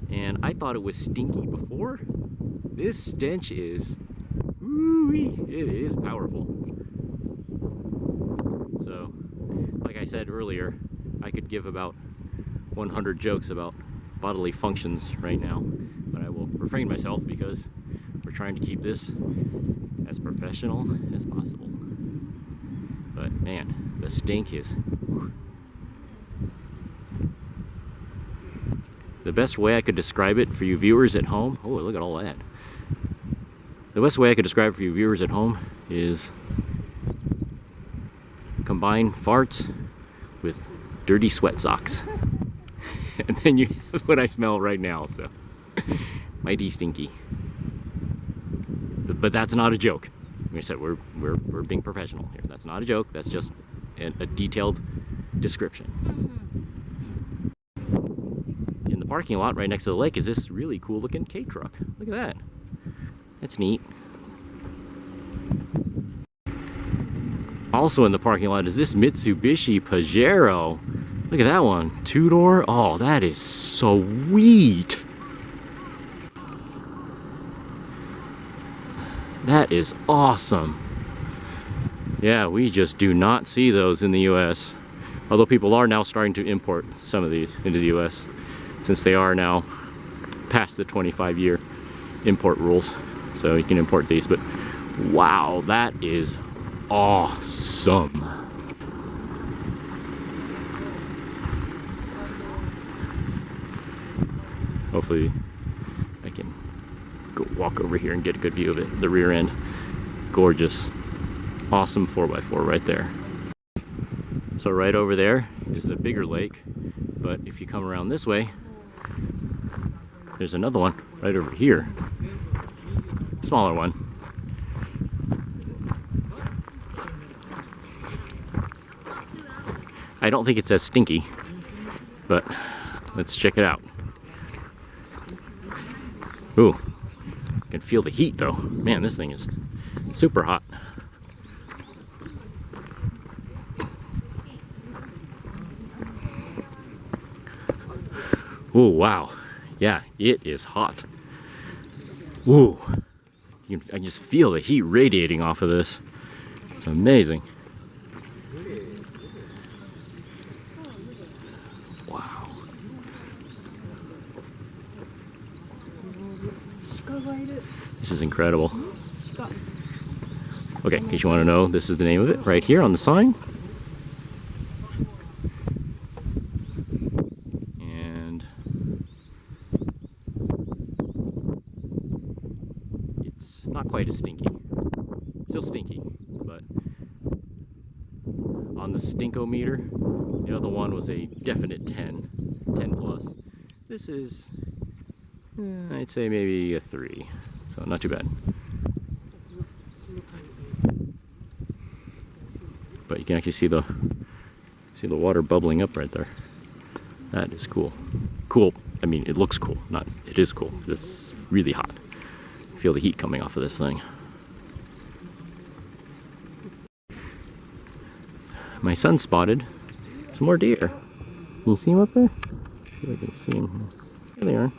And I thought it was stinky before. This stench is, woo-wee, it is powerful. So, like I said earlier, I could give about 100 jokes about bodily functions right now, but I will refrain myself because We're trying to keep this as professional as possible. But man, the stink is... Whew. The best way I could describe it for you viewers at home... Oh, look at all that. The best way I could describe it for you viewers at home is combine farts with dirty sweat socks. And then you have what I smell right now, so mighty stinky. But that's not a joke. Like I said, we're being professional here. That's not a joke. That's just a detailed description. In the parking lot right next to the lake is this really cool looking K truck. Look at that. That's neat. Also in the parking lot is this Mitsubishi Pajero. Look at that one. Two-door. Oh, that is sweet. That is awesome. Yeah, we just do not see those in the US. Although people are now starting to import some of these into the US, since they are now past the 25-year import rules. So you can import these, but wow, that is awesome. Hopefully I can go walk over here and get a good view of it. The rear end, gorgeous. Awesome 4x4 right there. So right over there is the bigger lake, but if you come around this way, there's another one right over here. Smaller one. I don't think it's as stinky, but let's check it out. Ooh, I can feel the heat though. Man, this thing is super hot. Oh wow, yeah, it is hot. Woo, I can just feel the heat radiating off of this. It's amazing. Wow. This is incredible. Okay, in case you want to know, this is the name of it right here on the sign. And it's not quite as stinky. Still stinky, but on the stinkometer, the other one was a definite 10 plus. This is, I'd say maybe a 3, so not too bad. But you can actually see the water bubbling up right there. That is cool. Cool. I mean, it looks cool. Not. It is cool. It's really hot. Feel the heat coming off of this thing. My son spotted some more deer. Can you see them up there? See if I can see them. There they are.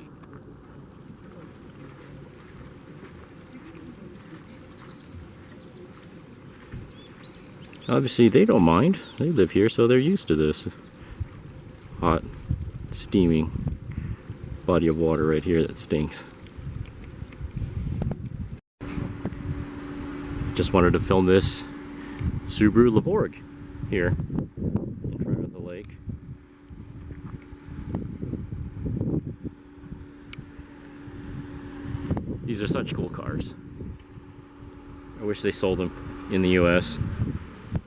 Obviously, they don't mind. They live here, so they're used to this hot, steaming body of water right here that stinks. Just wanted to film this Subaru Levorg here in front of the lake. These are such cool cars. I wish they sold them in the US.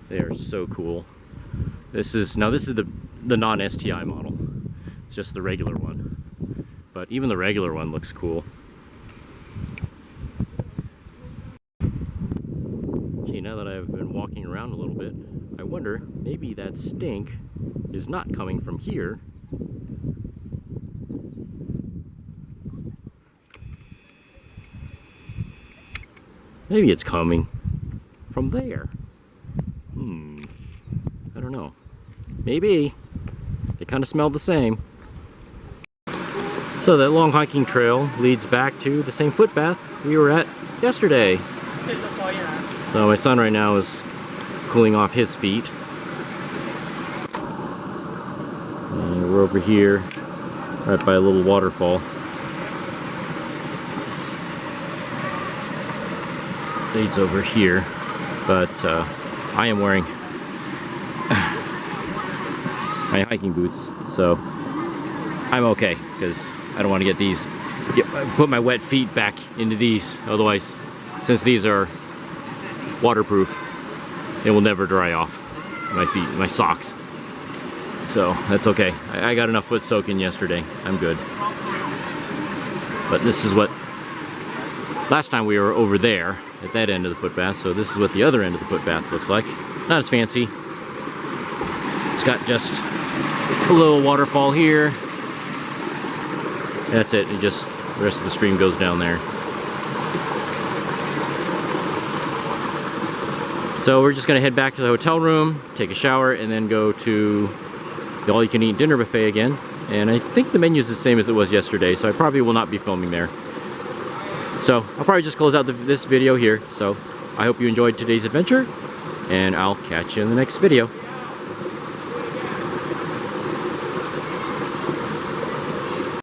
They are so cool. This is the non-STI model. It's just the regular one. But even the regular one looks cool. Gee, now that I've been walking around a little bit, I wonder, maybe that stink is not coming from here. Maybe it's coming from there. I don't know. Maybe. They kind of smell the same. So that long hiking trail leads back to the same footpath we were at yesterday. So my son right now is cooling off his feet. And we're over here, right by a little waterfall. leads over here, but I am wearing my hiking boots, so I'm okay, because I don't want to put my wet feet back into these. Otherwise, since these are waterproof, they will never dry off my feet, my socks. So that's okay. I got enough foot soaking yesterday. I'm good. But this is what, last time we were over there at that end of the footbath, so this is what the other end of the footbath looks like. Not as fancy. It's got just a little waterfall here. That's it. And just the rest of the stream goes down there. So we're just gonna head back to the hotel room, take a shower, and then go to the all-you-can-eat dinner buffet again. And I think the menu is the same as it was yesterday, so I probably will not be filming there. So I'll probably just close out this video here. So I hope you enjoyed today's adventure, and I'll catch you in the next video.